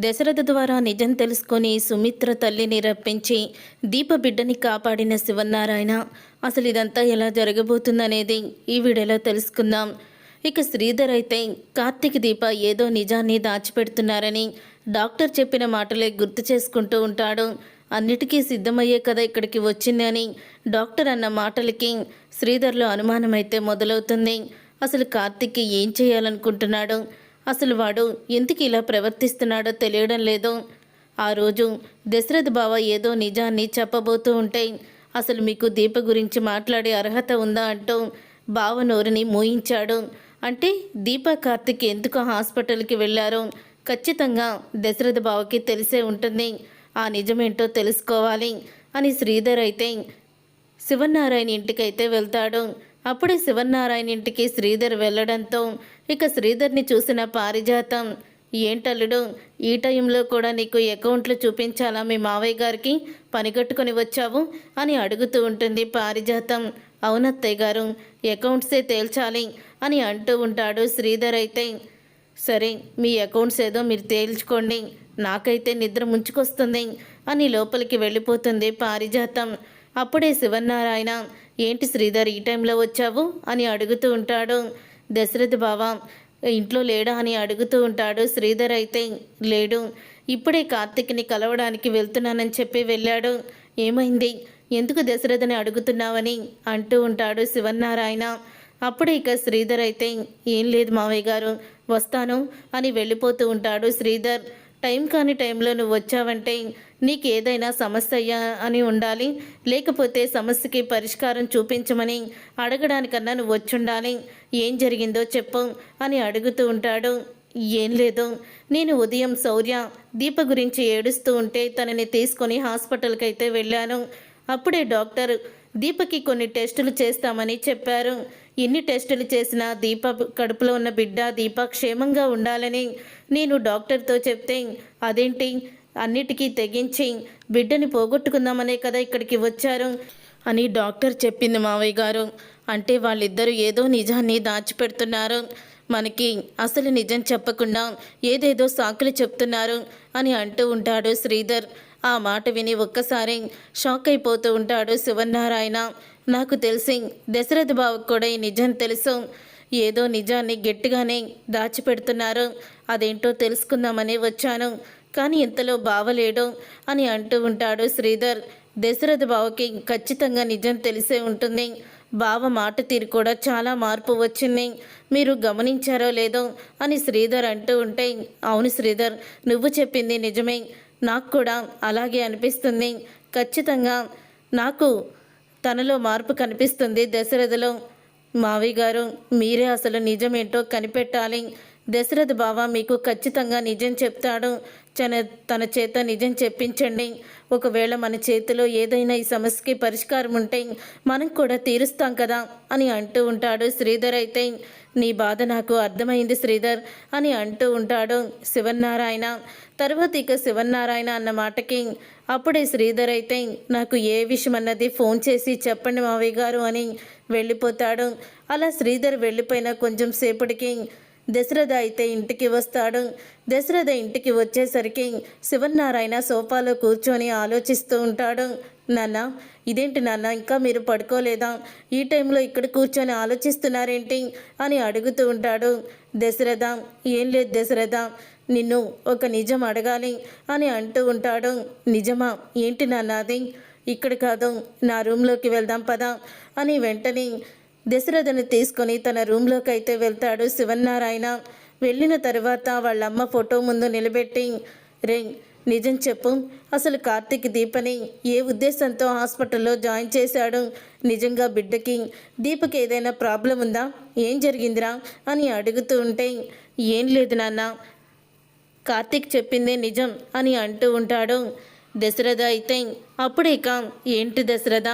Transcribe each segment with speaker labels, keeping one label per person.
Speaker 1: దశరథ ద్వారా నిజం తెలుసుకొని సుమిత్ర తల్లిని రప్పించి దీప బిడ్డని కాపాడిన శివనారాయణ అసలు ఇదంతా ఎలా జరగబోతుందనేది ఈ వీడియోలో తెలుసుకుందాం. ఇక శ్రీధర్ అయితే కార్తీక్ దీప ఏదో నిజాన్ని దాచిపెడుతున్నారని డాక్టర్ చెప్పిన మాటలే గుర్తు చేసుకుంటూ ఉంటాడు. అన్నిటికీ సిద్ధమయ్యే కదా ఇక్కడికి వచ్చింది అని డాక్టర్ అన్న మాటలకి శ్రీధర్లో అనుమానమైతే మొదలవుతుంది. అసలు కార్తీక్ ఏం చేయాలనుకుంటున్నాడు, అసలు వాడు ఎందుకు ఇలా ప్రవర్తిస్తున్నాడో తెలియడం లేదు. ఆ రోజు దశరథ్ బావ ఏదో నిజాన్ని చెప్పబోతూ ఉంటే అసలు మీకు దీప గురించి మాట్లాడే అర్హత ఉందా అంటూ బావ నోరుని మూయించాడు. అంటే దీప కార్తిక్ ఎందుకు హాస్పిటల్కి వెళ్ళారో ఖచ్చితంగా దశరథ బావకి తెలిసే ఉంటుంది. ఆ నిజమేంటో తెలుసుకోవాలి అని శ్రీధర్ అయితే శివనారాయణ ఇంటికైతే వెళ్తాడు. అప్పుడే శివనారాయణ ఇంటికి శ్రీధర్ వెళ్ళడంతో ఇక శ్రీధర్ని చూసిన పారిజాతం, ఏంటల్లుడు ఈ టైంలో కూడా నీకు అకౌంట్లు చూపించాలా మీ మావయ్య గారికి, పనిగట్టుకొని వచ్చావు అని అడుగుతూ ఉంటుంది పారిజాతం. అవునత్తయ్య గారు, అకౌంట్సే తేల్చాలి అని అంటూ ఉంటాడు శ్రీధర్ అయితే. సరే మీ అకౌంట్స్ ఏదో మీరు తేల్చుకోండి, నాకైతే నిద్ర ముంచుకొస్తుంది అని లోపలికి వెళ్ళిపోతుంది పారిజాతం. అప్పుడే శివనారాయణ, ఏంటి శ్రీధర్ ఈ టైంలో వచ్చావు అని అడుగుతూ ఉంటాడు. దశరథ్ బావ ఇంట్లో లేడా అని అడుగుతూ ఉంటాడు. శ్రీధర్ అయితే లేడు, ఇప్పుడే కార్తిక్ని కలవడానికి వెళ్తున్నానని చెప్పి వెళ్ళాడు. ఏమైంది, ఎందుకు దశరథని అడుగుతున్నావని అంటూ ఉంటాడు శివనారాయణ. అప్పుడే ఇక శ్రీధర్ అయితే ఏం లేదు మావయ్య గారు, వస్తాను అని వెళ్ళిపోతూ ఉంటాడు శ్రీధర్. టైం కాని టైంలో నువ్వు వచ్చావంటే నీకు ఏదైనా సమస్య అని ఉండాలి, లేకపోతే సమస్యకి పరిష్కారం చూపించమని అడగడానికన్నా నువ్వు వచ్చుండాలి. ఏం జరిగిందో చెప్పు అని అడుగుతూ ఉంటాడు. ఏం లేదు, నేను ఉదయం శౌర్య దీప గురించి ఏడుస్తూ ఉంటే తనని తీసుకొని హాస్పిటల్కి అయితే వెళ్ళాను. అప్పుడే డాక్టర్ దీపకి కొన్ని టెస్టులు చేస్తామని చెప్పారు. ఎన్ని టెస్టులు చేసినా దీప కడుపులో ఉన్న బిడ్డ దీప క్షేమంగా ఉండాలని నేను డాక్టర్తో చెప్తే, అదేంటి అన్నిటికీ తెగించి బిడ్డని పోగొట్టుకుందామనే కదా ఇక్కడికి వచ్చారు అని డాక్టర్ చెప్పింది మావయ్య గారు. అంటే వాళ్ళిద్దరూ ఏదో నిజాన్ని దాచిపెడుతున్నారు, మనకి అసలు నిజం చెప్పకుండా ఏదేదో సాకులు చెప్తున్నారు అని అంటూ ఉంటాడు శ్రీధర్. ఆ మాట విని ఒక్కసారి షాక్ అయిపోతూ ఉంటాడు శివనారాయణ. నాకు తెలిసి దశరథ బావకు కూడా ఈ నిజం తెలుసు, ఏదో నిజాన్ని గట్టిగానే దాచిపెడుతున్నారు, అదేంటో తెలుసుకుందామని వచ్చాను, కానీ ఇంతలో బావలేడు అని అంటూ ఉంటాడు శ్రీధర్. దశరథ బావకి ఖచ్చితంగా నిజం తెలిసే ఉంటుంది, బావ మాట తీరు కూడా చాలా మార్పు వచ్చింది, మీరు గమనించారో లేదో అని శ్రీధర్ అంటూ ఉంటే, అవును శ్రీధర్ నువ్వు చెప్పింది నిజమే, నాకు కూడా అలాగే అనిపిస్తుంది, ఖచ్చితంగా నాకు తనలో మార్పు కనిపిస్తుంది దశరథలో. మావయ్య గారు మీరే అసలు నిజమేంటో కనిపెట్టాలి, దశరథ బావ మీకు ఖచ్చితంగా నిజం చెప్తాడు, తన చేత నిజం చెప్పించండి, ఒకవేళ మన చేతిలో ఏదైనా ఈ సమస్యకి పరిష్కారం ఉంటే మనం కూడా తీరుస్తాం కదా అని అంటూ ఉంటాడు శ్రీధర్ అయితే. నీ బాధ నాకు అర్థమైంది శ్రీధర్ అని అంటూ ఉంటాడు శివనారాయణ. తర్వాత ఇక శివనారాయణ అన్న మాటకి అప్పుడే శ్రీధర్ అయితే నాకు ఏ విషయం అన్నది ఫోన్ చేసి చెప్పండి మావయ్య గారు అని వెళ్ళిపోతాడు. అలా శ్రీధర్ వెళ్ళిపోయిన కొంచెం సేపటికి దశరథ అయితే ఇంటికి వస్తాడు. దశరథ ఇంటికి వచ్చేసరికి శివనారాయణ సోఫాలో కూర్చొని ఆలోచిస్తూ ఉంటాడు. నాన్న ఇదేంటి నాన్న, ఇంకా మీరు పడుకోలేదా, ఈ టైంలో ఇక్కడ కూర్చొని ఆలోచిస్తున్నారేంటి అని అడుగుతూ ఉంటాడు. దశరథ ఏం లేదు దశరథ, నిన్ను ఒక నిజం అడగాలి అని అంటూ ఉంటాడు. నిజమా, ఏంటి నాన్న అది, ఇక్కడ కాదు నా రూమ్లోకి వెళ్దాం పదా అని వెంటనే దశరథని తీసుకొని తన రూమ్లోకి అయితే వెళ్తాడు శివనారాయణ. వెళ్ళిన తర్వాత వాళ్ళమ్మ ఫోటో ముందు నిలబెట్టి, రే నిజం చెప్పు, అసలు కార్తీక్ దీపని ఏ ఉద్దేశంతో హాస్పిటల్లో జాయిన్ చేశాడు, నిజంగా బిడ్డకి దీపకి ఏదైనా ప్రాబ్లం ఉందా, ఏం జరిగిందిరా అని అడుగుతూ ఉంటే, ఏం లేదు నాన్న, కార్తీక్ చెప్పిందే నిజం అని అంటూ ఉంటాడు. దశరథ అయితే అప్పుడే ఇక ఏంటి దశరథ,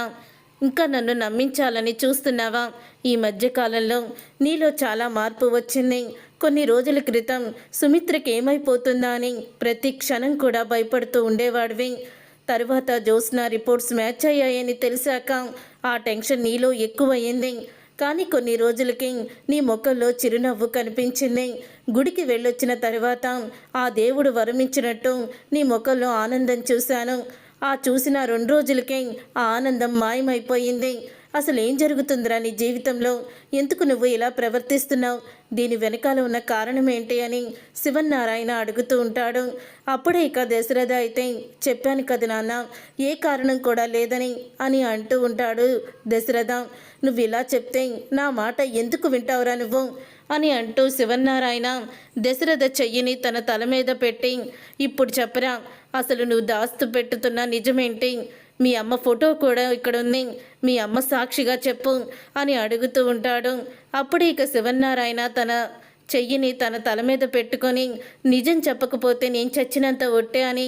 Speaker 1: ఇంకా నన్ను నమ్మించాలని చూస్తున్నావా, ఈ మధ్యకాలంలో నీలో చాలా మార్పు వచ్చింది, కొన్ని రోజుల క్రితం సుమిత్రకి ఏమైపోతుందా అని ప్రతి క్షణం కూడా భయపడుతూ ఉండేవాడివి, తర్వాత జ్యోత్స్న రిపోర్ట్స్ మ్యాచ్ అయ్యాయని తెలిసాక ఆ టెన్షన్ నీలో ఎక్కువయ్యింది, కానీ కొన్ని రోజులకి నీ ముఖంలో చిరునవ్వు కనిపించింది. గుడికి వెళ్ళొచ్చిన తర్వాత ఆ దేవుడు వరమించినట్టు నీ ముఖంలో ఆనందం చూశాను. ఆ చూసిన 2 రోజులకే ఆ ఆనందం మాయమైపోయింది. అసలు ఏం జరుగుతుందిరా నీ జీవితంలో? ఎందుకు నువ్వు ఇలా ప్రవర్తిస్తున్నావు? దీని వెనకాల ఉన్న కారణం ఏంటి అని శివన్నారాయణ అడుగుతూ ఉంటాడు. అప్పుడే ఇక దశరథ అయితే, చెప్పాను కదా నాన్న, ఏ కారణం కూడా లేదని అని అంటూ ఉంటాడు. దశరథ, నువ్వు ఇలా చెప్తే నా మాట ఎందుకు వింటావురా నువ్వు అని అంటూ శివన్నారాయణ దశరథ చెయ్యిని తన తల మీద పెట్టి, ఇప్పుడు చెప్పరా, అసలు నువ్వు దాస్తు పెట్టుతున్న నిజమేంటి? మీ అమ్మ ఫోటో కూడా ఇక్కడ ఉంది, మీ అమ్మ సాక్షిగా చెప్పు అని అడుగుతూ ఉంటాడు. అప్పుడు ఇక శివన్నారాయణ తన చెయ్యిని తన తల మీద పెట్టుకొని, నిజం చెప్పకపోతే నేను చచ్చినంత ఒట్టే అని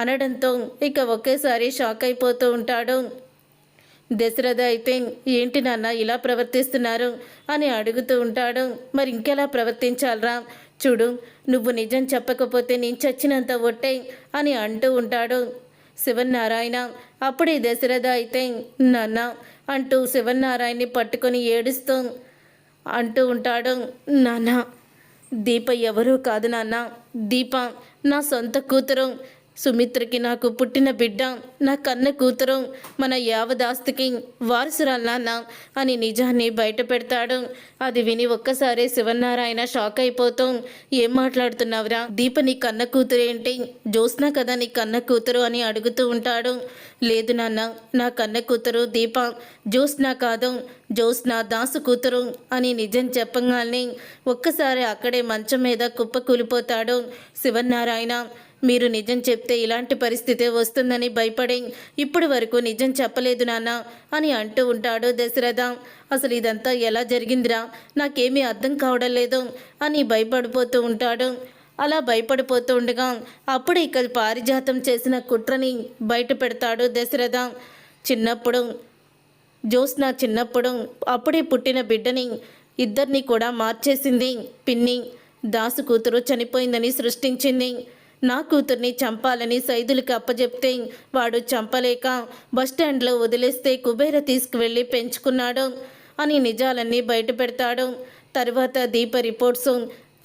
Speaker 1: అనడంతో ఇక ఒకేసారి షాక్ అయిపోతూ ఉంటాడు. దశరథ అయితే, ఏంటి నాన్న ఇలా ప్రవర్తిస్తున్నారు అని అడుగుతూ ఉంటాడు. మరి ఇంకెలా ప్రవర్తించాలరా? చూడు, నువ్వు నిజం చెప్పకపోతే నేను చచ్చినంత ఒట్టే అని అంటూ ఉంటాడు శివన్నారాయణ. అప్పుడే దశరథ అయితే, నాన్న అంటూ శివన్నారాయణని పట్టుకొని ఏడుస్తూ అంటూ ఉంటాడు. నాన్న, దీప ఎవరూ కాదు నాన్న, దీప నా సొంత కూతురు. సుమిత్రకి నాకు పుట్టిన బిడ్డ, నా కన్న కూతురు, మన యావదాస్తికి వారసురాలు నాన్న అని నిజాన్ని బయట పెడతాడు. అది విని ఒక్కసారి శివన్నారాయణ షాక్ అయిపోతూ, ఏం మాట్లాడుతున్నావురా? దీప నీ కన్న కూతురు ఏంటి? జ్యోత్స్న కదా నీ కన్న కూతురు అని అడుగుతూ ఉంటాడు. లేదు నాన్న, నా కన్న కూతురు దీప, జ్యోత్స్న కాదు, జ్యోత్స్న దాసు కూతురు అని నిజం చెప్పగానే ఒక్కసారి అక్కడే మంచం మీద కుప్ప కూలిపోతాడు శివన్నారాయణ. మీరు నిజం చెప్తే ఇలాంటి పరిస్థితే వస్తుందని భయపడి ఇప్పటి వరకు నిజం చెప్పలేదు నాన్న అని అంటూ ఉంటాడు దశరథ. అసలు ఇదంతా ఎలా జరిగిందిరా, నాకేమీ అర్థం కావడం లేదు అని భయపడిపోతూ ఉంటాడు. అలా భయపడిపోతూ ఉండగా అప్పుడు ఇక పారిజాతం చేసిన కుట్రని బయట పెడతాడు దశరథ. జ్యోత్స్న చిన్నప్పుడు అప్పుడే పుట్టిన బిడ్డని ఇద్దరిని కూడా మార్చేసింది పిన్ని. దాసు కూతురు చనిపోయిందని సృష్టించింది. నా కూతుర్ని చంపాలని సైదులకి అప్పచెప్తే వాడు చంపలేక బస్టాండ్లో వదిలేస్తే కుబేర తీసుకువెళ్ళి పెంచుకున్నాడు అని నిజాలన్నీ బయట పెడతాడు. తర్వాత దీప రిపోర్ట్స్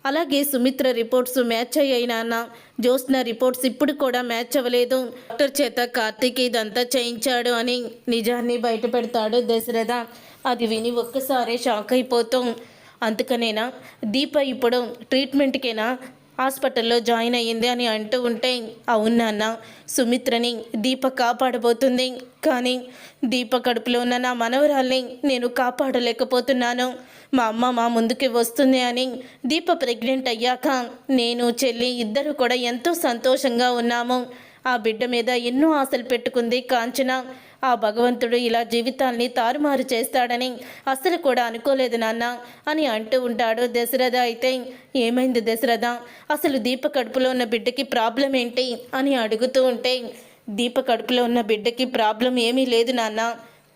Speaker 1: అలాగే సుమిత్ర రిపోర్ట్స్ మ్యాచ్ అయ్యాయి నాన్న. జ్యోత్స్న రిపోర్ట్స్ ఇప్పుడు కూడా మ్యాచ్ అవ్వలేదు. డాక్టర్ చేత కార్తీక్ ఇదంతా చేయించాడు అని నిజాన్ని బయట పెడతాడు దశరథ. అది విని ఒక్కసారి షాక్ అయిపోతూ, అందుకనేనా దీప ఇప్పుడు ట్రీట్మెంట్కేనా హాస్పిటల్లో జాయిన్ అయ్యింది అని అంటూ ఉంటే, అవునాన్న, సుమిత్రని దీప కాపాడబోతుంది, కానీ దీప కడుపులో ఉన్న నా మనవరాల్ని నేను కాపాడలేకపోతున్నాను. మా అమ్మ మా ముందుకి వస్తుంది అని దీప ప్రెగ్నెంట్ అయ్యాక నేను చెల్లి ఇద్దరు కూడా ఎంతో సంతోషంగా ఉన్నాము. ఆ బిడ్డ మీద ఎన్నో ఆశలు పెట్టుకుంది కాంచన. ఆ భగవంతుడు ఇలా జీవితాల్ని తారుమారు చేస్తాడని అస్సలు కూడా అనుకోలేదు నాన్న అని అంటూ ఉంటాడు దశరథ. అయితే, ఏమైంది దశరథ, అసలు దీప కడుపులో ఉన్న బిడ్డకి ప్రాబ్లం ఏంటి అని అడుగుతూ ఉంటే, దీప కడుపులో ఉన్న బిడ్డకి ప్రాబ్లం ఏమీ లేదు నాన్న,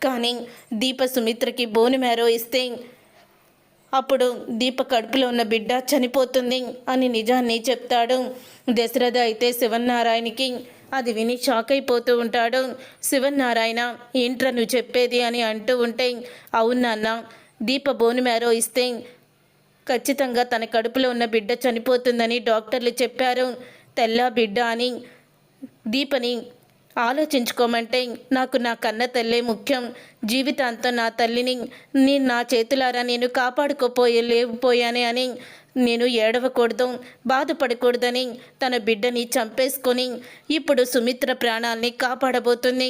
Speaker 1: కానీ దీప సుమిత్రకి బోను మ్యారో ఇస్తే అప్పుడు దీప కడుపులో ఉన్న బిడ్డ చనిపోతుంది అని నిజాన్ని చెప్తాడు దశరథ. అయితే శివన్నారాయణకి అది విని షాక్ అయిపోతూ ఉంటాడు. శివన్నారాయణ, ఏంట్రా నువ్వు చెప్పేది అని అంటూ ఉంటే, అవునాన్న, దీప బోను మ్యారో ఇస్తే ఖచ్చితంగా తన కడుపులో ఉన్న బిడ్డ చనిపోతుందని డాక్టర్లు చెప్పారు. తెల్ల బిడ్డ అని దీపని ఆలోచించుకోమంటే నాకు నా కన్న తల్లే ముఖ్యం. జీవితాంతం నా తల్లిని నా చేతులారా నేను లేకపోయానే అని నేను ఏడవకూడదు, బాధపడకూడదని తన బిడ్డని చంపేసుకొని ఇప్పుడు సుమిత్ర ప్రాణాల్ని కాపాడబోతుంది.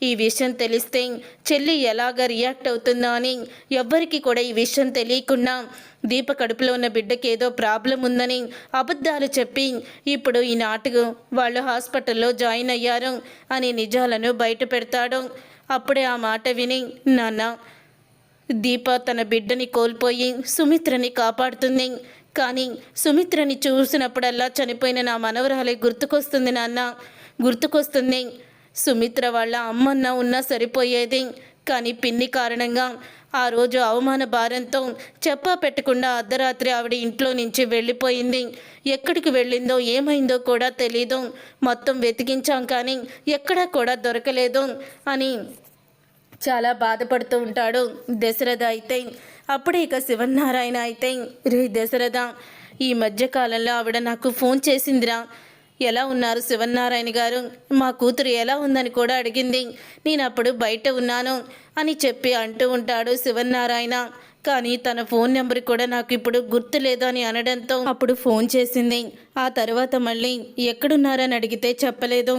Speaker 1: ఈ విషయం తెలిస్తే చెల్లి ఎలాగ రియాక్ట్ అవుతుందో అని ఎవ్వరికి కూడా ఈ విషయం తెలియకుండా దీప కడుపులో ఉన్న బిడ్డకి ఏదో ప్రాబ్లం ఉందని అబద్ధాలు చెప్పి ఇప్పుడు ఈ నాటుకు వాళ్ళు హాస్పిటల్లో జాయిన్ అయ్యారు అని నిజాలను బయట పెడతాడు. అప్పుడే ఆ మాట విని, నాన్న, దీప తన బిడ్డని కోల్పోయి సుమిత్రని కాపాడుతుంది, కానీ సుమిత్రని చూసినప్పుడల్లా చనిపోయిన నా మనవరాలే గుర్తుకొస్తుంది నాన్న, గుర్తుకొస్తుంది. సుమిత్ర వాళ్ళ అమ్మన్న ఉన్నా సరిపోయేది, కానీ పిన్ని కారణంగా ఆ రోజు అవమాన భారంతో చెప్పా పెట్టకుండా అర్ధరాత్రి ఆవిడ ఇంట్లో నుంచి వెళ్ళిపోయింది. ఎక్కడికి వెళ్ళిందో ఏమైందో కూడా తెలీదు. మొత్తం వెతికించాం కానీ ఎక్కడా కూడా దొరకలేదు అని చాలా బాధపడుతూ ఉంటాడు దశరథ అయితే. అప్పుడే ఇక శివనారాయణ అయితే, రే దశరథ, ఈ మధ్యకాలంలో ఆవిడ నాకు ఫోన్ చేసిందిరా. ఎలా ఉన్నారు శివనారాయణ గారు, మా కూతురు ఎలా ఉందని కూడా అడిగింది. నేను అప్పుడు బయట ఉన్నాను అని చెప్పి అంటూ ఉంటాడు శివనారాయణ. కానీ తన ఫోన్ నెంబర్ కూడా నాకు ఇప్పుడు గుర్తులేదు అని అనడంతో అప్పుడు ఫోన్ చేసింది. ఆ తర్వాత మళ్ళీ ఎక్కడున్నారని అడిగితే చెప్పలేదు.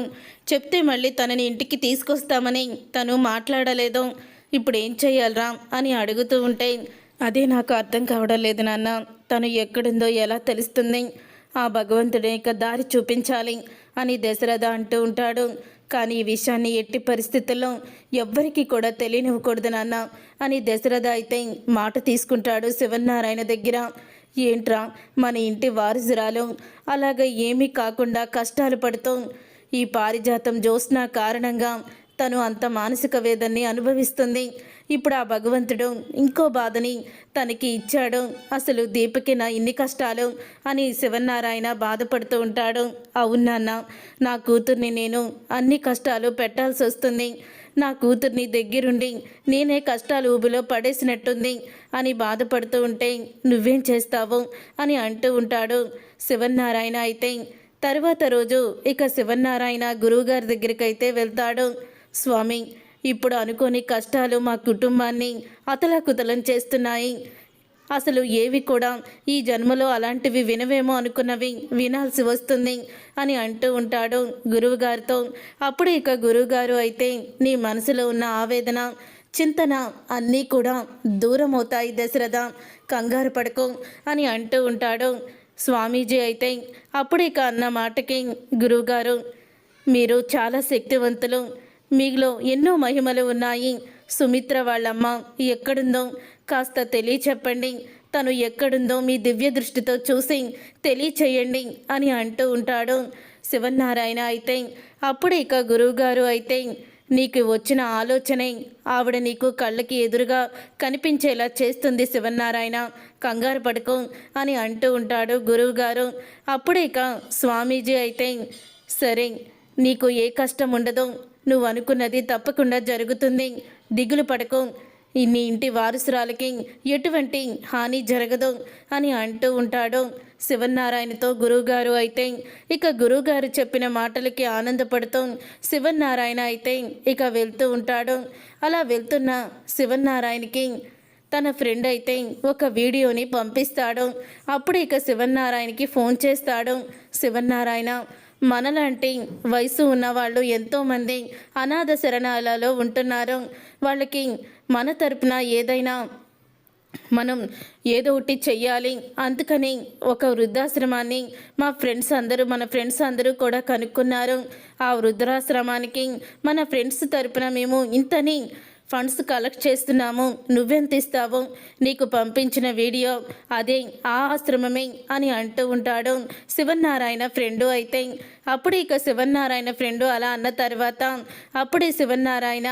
Speaker 1: చెప్తే మళ్ళీ తనని ఇంటికి తీసుకొస్తామని తను మాట్లాడలేదు. ఇప్పుడు ఏం చెయ్యాలరా అని అడుగుతూ ఉంటే, అదే నాకు అర్థం కావడం లేదు నాన్న. తను ఎక్కడుందో ఎలా తెలుస్తుంది? ఆ భగవంతుడే ఇక దారి చూపించాలి అని దశరథ అంటూ ఉంటాడు. కానీ ఈ విషయాన్ని ఎట్టి పరిస్థితుల్లో ఎవ్వరికీ కూడా తెలియనివ్వకూడదు నాన్న అని దశరథ అయితే మాట తీసుకుంటాడు శివనారాయణ దగ్గర. ఏంట్రా, మన ఇంటి వారసురాలు అలాగ ఏమీ కాకుండా కష్టాలు పడుతూ ఈ పారిజాతం జ్యోత్స్న కారణంగా తను అంత మానసిక వేదన్ని అనుభవిస్తుంది. ఇప్పుడు ఆ భగవంతుడు ఇంకో బాధని తనకి ఇచ్చాడు. అసలు దీపకి నా ఇన్ని కష్టాలు అని శివనారాయణ బాధపడుతూ ఉంటాడు. అవునాన్న, నా కూతుర్ని నేను అన్ని కష్టాలు పెట్టాల్సి వస్తుంది. నా కూతుర్ని దగ్గరుండి నేనే కష్టాలు ఊబిలో పడేసినట్టుంది అని బాధపడుతూ ఉంటే నువ్వేం చేస్తావు అని అంటూ ఉంటాడు శివనారాయణ అయితే. తర్వాత రోజు ఇక శివనారాయణ గురువుగారి దగ్గరికి అయితే వెళ్తాడు. స్వామి, ఇప్పుడు అనుకోని కష్టాలు మా కుటుంబాన్ని అతలాకుతలం చేస్తున్నాయి. అసలు ఏవి కూడా ఈ జన్మలో అలాంటివి వినవేమో అనుకున్నవి వినాల్సి వస్తుంది అని అంటూ ఉంటాడు గురువుగారితో. అప్పుడు ఇక గురువుగారు అయితే, నీ మనసులో ఉన్న ఆవేదన చింతన అన్నీ కూడా దూరం అవుతాయి దశరథ, కంగారు పడకు అని అంటూ ఉంటాడు స్వామీజీ అయితే. అప్పుడు ఇక అన్న మాటకి గురువుగారు, మీరు చాలా శక్తివంతులు, మీలో ఎన్నో మహిమలు ఉన్నాయి. సుమిత్ర వాళ్ళమ్మ ఎక్కడుందో కాస్త తెలియచెప్పండి. తను ఎక్కడుందో మీ దివ్య దృష్టితో చూసి తెలియచేయండి అని అంటూ ఉంటాడు శివనారాయణ అయితే. అప్పుడు ఇక గురువుగారు అయితే, నీకు వచ్చిన ఆలోచనే ఆవిడ నీకు కళ్ళకి ఎదురుగా కనిపించేలా చేస్తుంది శివనారాయణ, కంగారు పడుకో అని అంటూ ఉంటాడు గురువుగారు. అప్పుడు ఇక స్వామీజీ అయితే, సరే, నీకు ఏ కష్టం ఉండదు, నువ్వు అనుకున్నది తప్పకుండా జరుగుతుంది, దిగులు పడకు, నీ ఇంటి వారసురాలకి ఎటువంటి హాని జరగదు అని అంటూ ఉంటాడు శివనారాయణతో గురువుగారు అయితే. ఇక గురువుగారు చెప్పిన మాటలకి ఆనందపడుతూ శివనారాయణ అయితే ఇక వెళ్తూ ఉంటాడు. అలా వెళ్తున్న శివనారాయణకి తన ఫ్రెండ్ అయితే ఒక వీడియోని పంపిస్తాడు. అప్పుడు ఇక శివనారాయణకి ఫోన్ చేస్తాడు శివనారాయణ. మనలాంటి వయసు ఉన్నవాళ్ళు ఎంతోమంది అనాథ శరణాలలో ఉంటున్నారు. వాళ్ళకి మన తరపున ఏదైనా మనం ఏదో ఒకటి చెయ్యాలి. అందుకని ఒక వృద్ధాశ్రమాన్ని మన ఫ్రెండ్స్ అందరూ కూడా కనుక్కున్నారు. ఆ వృద్ధాశ్రమానికి మన ఫ్రెండ్స్ తరపున మేము ఇంతని ఫండ్స్ కలెక్ట్ చేస్తున్నాము, నువ్వెంత ఇస్తావు? నీకు పంపించిన వీడియో అదే ఆ ఆశ్రమమే అని అంటూ ఉంటాడు శివనారాయణ ఫ్రెండు అయితే. అప్పుడు ఇక శివనారాయణ ఫ్రెండు అలా అన్న తర్వాత అప్పుడే శివనారాయణ,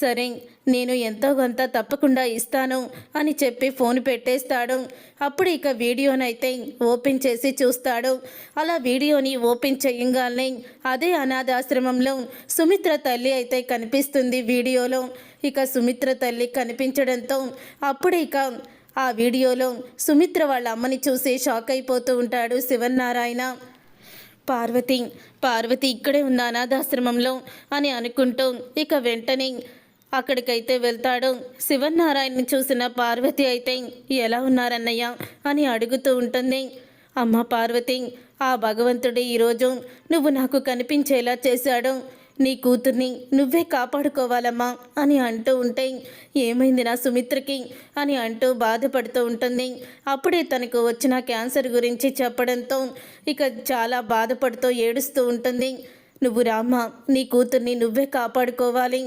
Speaker 1: సరే, నేను ఎంతో కొంత తప్పకుండా ఇస్తాను అని చెప్పి ఫోన్ పెట్టేస్తాడు. అప్పుడు ఇక వీడియోనైతే ఓపెన్ చేసి చూస్తాడు. అలా వీడియోని ఓపెన్ చేయగానే అదే అనాథాశ్రమంలో సుమిత్ర తల్లి అయితే కనిపిస్తుంది వీడియోలో. ఇక సుమిత్ర తల్లి కనిపించడంతో అప్పుడు ఇక ఆ వీడియోలో సుమిత్ర వాళ్ళ అమ్మని చూసి షాక్ అయిపోతూ ఉంటాడు శివనారాయణ. పార్వతి ఇక్కడే ఉంది అనాథాశ్రమంలో అని అనుకుంటూ ఇక వెంటనే అక్కడికైతే వెళ్తాడు. శివనారాయణని చూసిన పార్వతి అయితే, ఎలా ఉన్నారన్నయ్య అని అడుగుతూ ఉంటుంది. అమ్మ పార్వతి, ఆ భగవంతుడు ఈరోజు నువ్వు నాకు కనిపించేలా చేశాడు. నీ కూతుర్ని నువ్వే కాపాడుకోవాలమ్మా అని అంటూ ఉంటే, ఏమైంది నా సుమిత్రకి అని అంటూ బాధపడుతూ ఉంటుంది. అప్పుడే తనకు వచ్చిన క్యాన్సర్ గురించి చెప్పడంతో ఇక చాలా బాధపడుతూ ఏడుస్తూ ఉంటుంది. నువ్వు రామ్మా, నీ కూతుర్ని నువ్వే కాపాడుకోవాలి.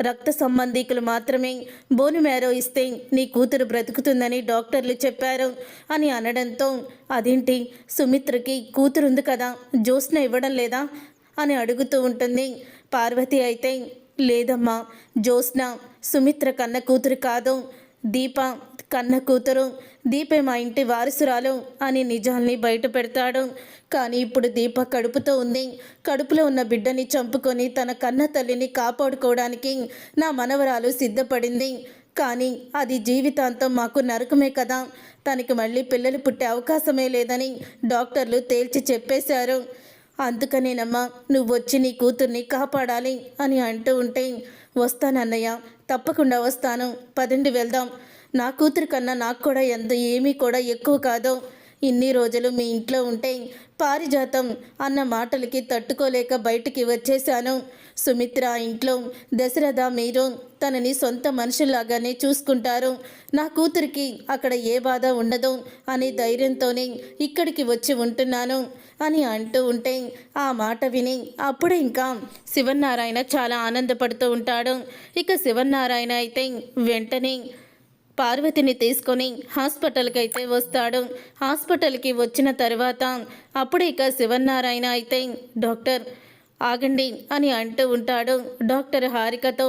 Speaker 1: రక్త సంబంధికులు మాత్రమే బోను మ్యారో ఇస్తే నీ కూతురు బ్రతుకుతుందని డాక్టర్లు చెప్పారు అని అనడంతో, అదేంటి, సుమిత్రకి కూతురుంది కదా, జ్యోత్స్న ఇవ్వడం లేదా అని అడుగుతూ ఉంటుంది. పార్వతి అయితే, లేదమ్మా, జ్యోత్స్న సుమిత్ర కన్న కూతురు కాదు, దీప కన్న కూతురు, దీపే మా ఇంటి వారసురాలు అని నిజాల్ని బయట పెడతాడు. కానీ ఇప్పుడు దీప కడుపుతో ఉంది. కడుపులో ఉన్న బిడ్డని చంపుకొని తన కన్న తల్లిని కాపాడుకోవడానికి నా మనవరాలు సిద్ధపడింది. కానీ అది జీవితాంతం మాకు నరకమే కదా. తనకి మళ్ళీ పిల్లలు పుట్టే అవకాశమే లేదని డాక్టర్లు తేల్చి చెప్పేశారు. అందుకనేనమ్మా నువ్వు వచ్చి నీ కూతుర్ని కాపాడాలి అని అంటూ ఉంటే, వస్తానన్నయ్య, తప్పకుండా వస్తాను, పదండి వెళ్దాం. నా కూతురు కన్నా నాకు కూడా ఏమీ కూడా ఎక్కువ కాదు. ఇన్ని రోజులు మీ ఇంట్లో ఉంటే పారిజాతం అన్న మాటలకి తట్టుకోలేక బయటికి వచ్చేశాను. సుమిత్ర ఇంట్లో, దశరథ మీరు తనని సొంత మనుషుల్లాగానే చూసుకుంటారు. నా కూతురికి అక్కడ ఏ బాధ ఉండదు అనే ధైర్యంతోనే ఇక్కడికి వచ్చి ఉంటున్నాను అని అంటూ ఉంటే, ఆ మాట విని అప్పుడే ఇంకా శివనారాయణ చాలా ఆనందపడుతూ ఉంటాడు. ఇక శివనారాయణ అయితే వెంటనే పార్వతిని తీసుకొని హాస్పిటల్కి అయితే వస్తాడు. హాస్పిటల్కి వచ్చిన తర్వాత అప్పుడు ఇక శివనారాయణ అయితే, డాక్టర్ ఆగండి అని అంటూ ఉంటాడు. డాక్టర్ హారికతో,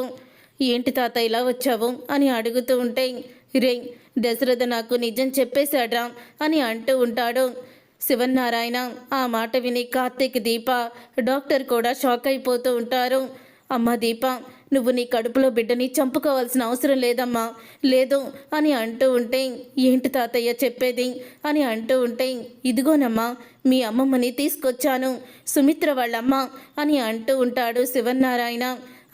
Speaker 1: ఏంటి తాత ఇలా వచ్చావు అని అడుగుతూ ఉంటే, రే దశరథ నాకు నిజం చెప్పేశాడ్రా అని అంటూ ఉంటాడు. శివనారాయణ ఆ మాట విని కార్తీక్, దీప, డాక్టర్ కూడా షాక్ అయిపోతూ ఉంటారు. అమ్మ దీప, నువ్వు నీ కడుపులో బిడ్డని చంపుకోవాల్సిన అవసరం లేదమ్మా, లేదు అని అంటూ ఉంటే, ఏంటి తాతయ్య చెప్పేది అని అంటూ ఉంటే, ఇదిగోనమ్మా మీ అమ్మమ్మని తీసుకొచ్చాను, సుమిత్ర వాళ్ళమ్మ అని అంటూ ఉంటాడు శివనారాయణ.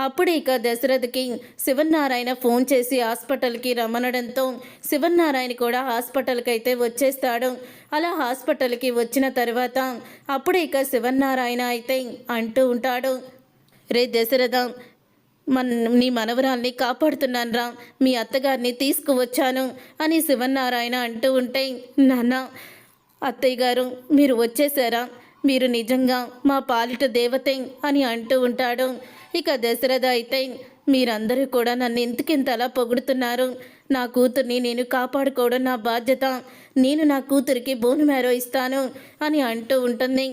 Speaker 1: అప్పుడు ఇక దశరథకి శివనారాయణ ఫోన్ చేసి హాస్పిటల్కి రమ్మనడంతో శివనారాయణ కూడా హాస్పిటల్కి అయితే వచ్చేస్తాడు. అలా హాస్పిటల్కి వచ్చిన తర్వాత అప్పుడు ఇక శివనారాయణ అయితే అంటూ ఉంటాడు, రే దశరథ, నీ మనవరాల్ని కాపాడుతున్నాన్రా, మీ అత్తగారిని తీసుకువచ్చాను అని శివనారాయణ అంటూ ఉంటే, నాన్న అత్తయ్య గారు మీరు వచ్చేసారా, మీరు నిజంగా మా పాలిట దేవతే అని అంటూ ఉంటాడు. ఇక దశరథ అయితే, మీరందరూ కూడా నన్ను ఇంతకింతలా పొగుడుతున్నారు, నా కూతుర్ని నేను కాపాడుకోవడం నా బాధ్యత, నేను నా కూతురికి బోన్ మ్యారో ఇస్తాను అని అంటూ ఉంటుంది.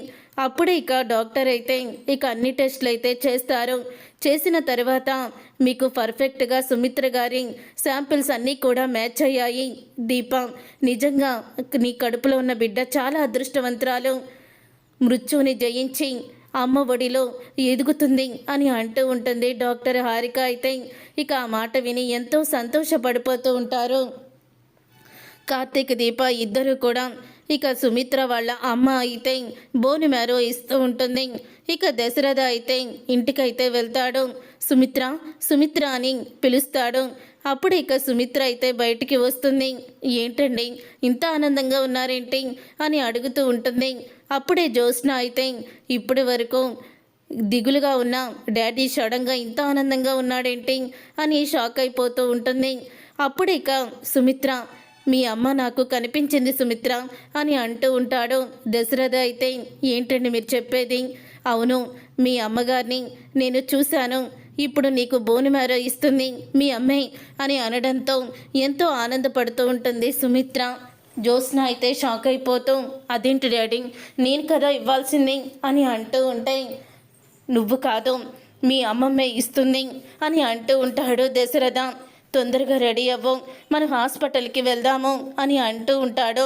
Speaker 1: అప్పుడే ఇక డాక్టర్ అయితే ఇక అన్ని టెస్టులు అయితే చేస్తారు. చేసిన తర్వాత మీకు పర్ఫెక్ట్గా సుమిత్ర గారి శాంపిల్స్ అన్నీ కూడా మ్యాచ్ అయ్యాయి. దీప నిజంగా నీ కడుపులో ఉన్న బిడ్డ చాలా అదృష్టవంతురాలు, మృత్యువుని జయించి అమ్మ ఒడిలో ఎదుగుతుంది అని అంటూ ఉంటుంది డాక్టర్ హారిక అయితే. ఇక ఆ మాట విని ఎంతో సంతోషపడిపోతూ ఉంటారు కార్తీక్, దీప ఇద్దరు కూడా. ఇక సుమిత్ర వాళ్ళ అమ్మ అయితే బోను మ్యారో ఇస్తూ ఉంటుంది. ఇక దశరథ అయితే ఇంటికైతే వెళ్తాడు. సుమిత్ర సుమిత్ర అని పిలుస్తాడు. అప్పుడు ఇక సుమిత్ర అయితే బయటికి వస్తుంది. ఏంటండి ఇంత ఆనందంగా ఉన్నారేంటి అని అడుగుతూ ఉంటుంది. అప్పుడే జ్యోత్స్న అయితే ఇప్పటి వరకు దిగులుగా ఉన్న డాడీ సడన్గా ఇంత ఆనందంగా ఉన్నాడేంటి అని షాక్ అయిపోతూ ఉంటుంది. అప్పుడు ఇక సుమిత్ర, మీ అమ్మ నాకు కనిపించింది సుమిత్ర అని అంటూ ఉంటాడు. దశరథ అయితే ఏంటండి మీరు చెప్పేది, అవును మీ అమ్మగారిని నేను చూశాను, ఇప్పుడు నీకు బోను మ్యారో ఇస్తుంది మీ అమ్మే అని అనడంతో ఎంతో ఆనందపడుతూ ఉంటుంది సుమిత్ర. జ్యోత్స్న అయితే షాక్ అయిపోతూ, అదేంటి డాడీ నేను కదా ఇవ్వాల్సింది అని అంటూ ఉంటే, నువ్వు కాదు మీ అమ్మమ్మే ఇస్తుంది అని అంటూ ఉంటాడు దశరథ. తొందరగా రెడీ అవ్వం, మనం హాస్పిటల్కి వెళ్దాము అని అంటూ ఉంటాడు.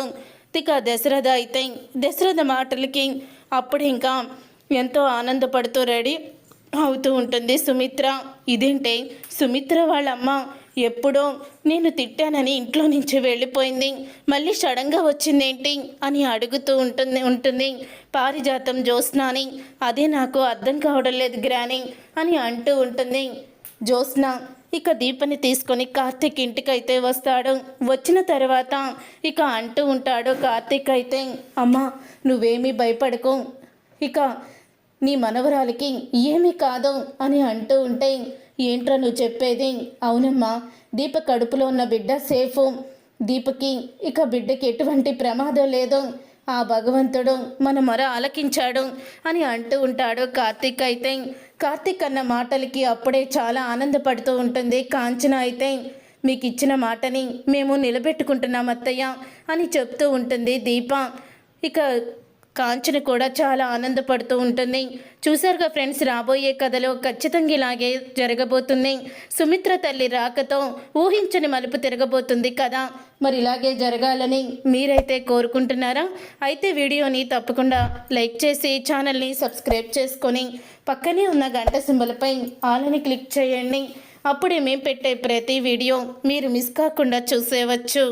Speaker 1: ఇక దశరథ అయితే దశరథ మాటలకి అప్పుడు ఇంకా ఎంతో ఆనందపడుతూ రెడీ అవుతూ ఉంటుంది సుమిత్ర. ఇదేంటే సుమిత్ర వాళ్ళమ్మ ఎప్పుడో నేను తిట్టానని ఇంట్లో నుంచి వెళ్ళిపోయింది, మళ్ళీ సడన్గా వచ్చిందేంటి అని అడుగుతూ ఉంటుంది పారిజాతం జ్యోత్స్నాని. అదే నాకు అర్థం కావడం లేదు గ్రాని అని అంటూ ఉంటుంది జ్యోత్స్న. ఇక దీపని తీసుకొని కార్తీక్ ఇంటికైతే వస్తాడు. వచ్చిన తర్వాత ఇక అంటూ ఉంటాడు కార్తీక్ అయితే, అమ్మా నువ్వేమీ భయపడకు, ఇక నీ మనవరాలికి ఏమీ కాదు అని అంటూ ఉంటే, ఏంట్రా నువ్వు చెప్పేది, అవునమ్మా దీప కడుపులో ఉన్న బిడ్డ సేఫు, దీపకి ఇక బిడ్డకి ఎటువంటి ప్రమాదం లేదు, ఆ భగవంతుడు మన మొర ఆలకించాడు అని అంటూ ఉంటాడు కార్తీక్ అయితే. కార్తీక్ అన్న మాటలకి అప్పుడే చాలా ఆనందపడుతూ ఉంటుంది కాంచన అయితే. మీకు ఇచ్చిన మాటని మేము నిలబెట్టుకుంటున్నాం అత్తయ్య అని చెప్తూ ఉంటుంది దీప. ఇక కాంచన కూడా చాలా ఆనందపడుతూ ఉంటుంది. చూసారుగా ఫ్రెండ్స్, రాబోయే కథలో ఖచ్చితంగా ఇలాగే జరగబోతుంది. సుమిత్ర తల్లి రాకతో ఊహించని మలుపు తిరగబోతుంది కదా. మరి ఇలాగే జరగాలని మీరైతే కోరుకుంటున్నారా? అయితే వీడియోని తప్పకుండా లైక్ చేసి ఛానల్ని సబ్స్క్రైబ్ చేసుకొని పక్కనే ఉన్న గంట సింబల్పై ఆల్ అని క్లిక్ చేయండి. అప్పుడే మేము పెట్టే ప్రతి వీడియో మీరు మిస్ కాకుండా చూసేవచ్చు.